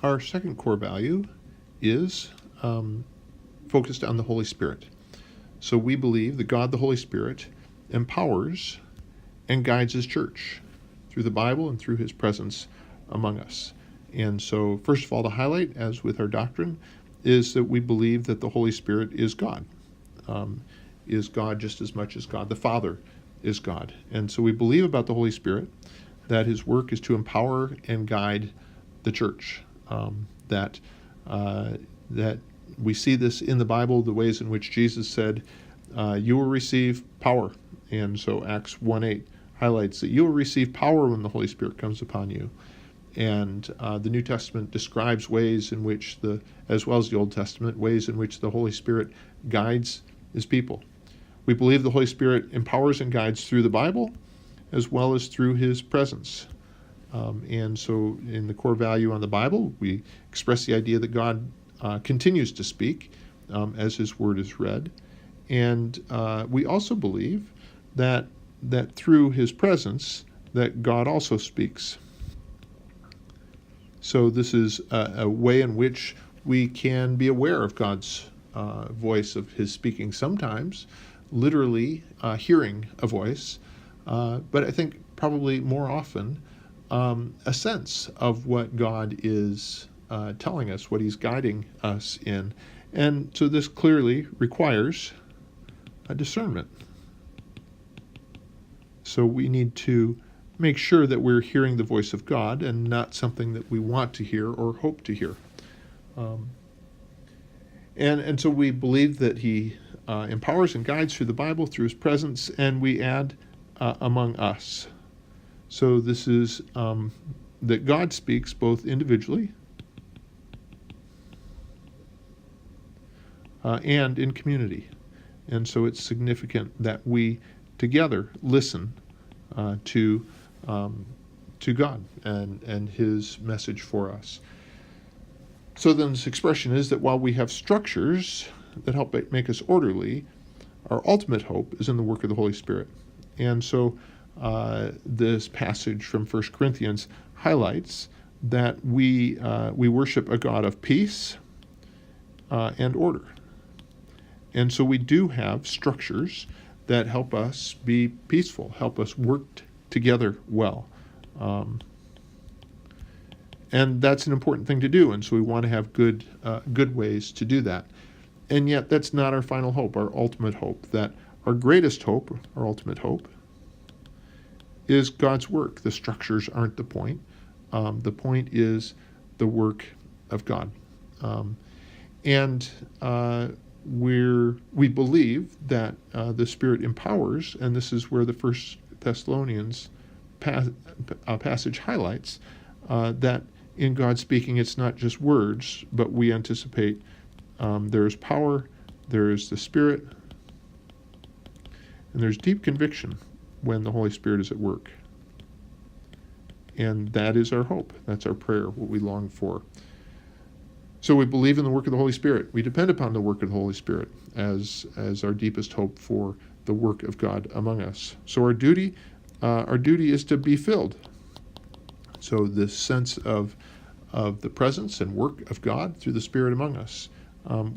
our second core value is focused on the Holy Spirit. So we believe that God, the Holy Spirit, empowers and guides His church through the Bible and through His presence among us. And so, first of all, to highlight, as with our doctrine, is that we believe that the Holy Spirit is God. Is God just as much as God the Father is God. And so we believe about the Holy Spirit that His work is to empower and guide the church. That we see this in the Bible, the ways in which Jesus said, you will receive power. And so Acts 1:8 highlights that you will receive power when the Holy Spirit comes upon you. And the New Testament describes ways in which as well as the Old Testament, ways in which the Holy Spirit guides His people. We believe the Holy Spirit empowers and guides through the Bible as well as through His presence. And so in the core value on the Bible, we express the idea that God continues to speak as His Word is read. And we also believe that through His presence, that God also speaks. So this is a way in which we can be aware of God's voice, of His speaking, sometimes literally hearing a voice, but I think probably more often a sense of what God is telling us, what He's guiding us in. And so this clearly requires a discernment. So we need to make sure that we're hearing the voice of God and not something that we want to hear or hope to hear. And so we believe that He empowers and guides through the Bible, through His presence, and we add among us. So this is that God speaks both individually and in community. And so it's significant that we together listen to God and His message for us. So then this expression is that while we have structures that help make us orderly, our ultimate hope is in the work of the Holy Spirit. And so this passage from 1 Corinthians highlights that we worship a God of peace and order. And so we do have structures that help us be peaceful, help us work together well. And that's an important thing to do, and so we want to have good ways to do that. And yet that's not our final hope, our ultimate hope, that our greatest hope, our ultimate hope, is God's work. The structures aren't the point. The point is the work of God. We believe that the Spirit empowers, and this is where the 1 Thessalonians passage highlights that in God speaking, it's not just words, but we anticipate there's power, there's the Spirit, and there's deep conviction when the Holy Spirit is at work. And that is our hope. That's our prayer, what we long for. So we believe in the work of the Holy Spirit. We depend upon the work of the Holy Spirit as our deepest hope for the work of God among us. So our duty is to be filled. So this sense of the presence and work of God through the Spirit among us.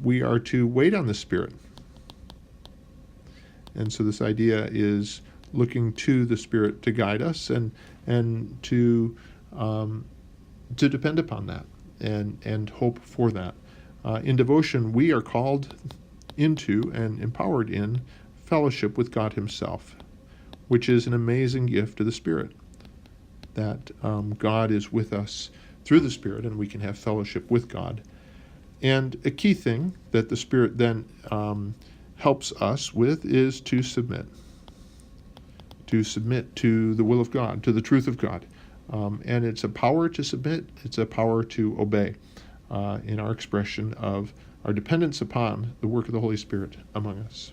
We are to wait on the Spirit. And so this idea is looking to the Spirit to guide us and to depend upon that and hope for that. In devotion, we are called into and empowered in fellowship with God Himself, which is an amazing gift of the Spirit, that God is with us through the Spirit and we can have fellowship with God. And a key thing that the Spirit then helps us with is to submit to the will of God, to the truth of God. And it's a power to submit, it's a power to obey in our expression of our dependence upon the work of the Holy Spirit among us.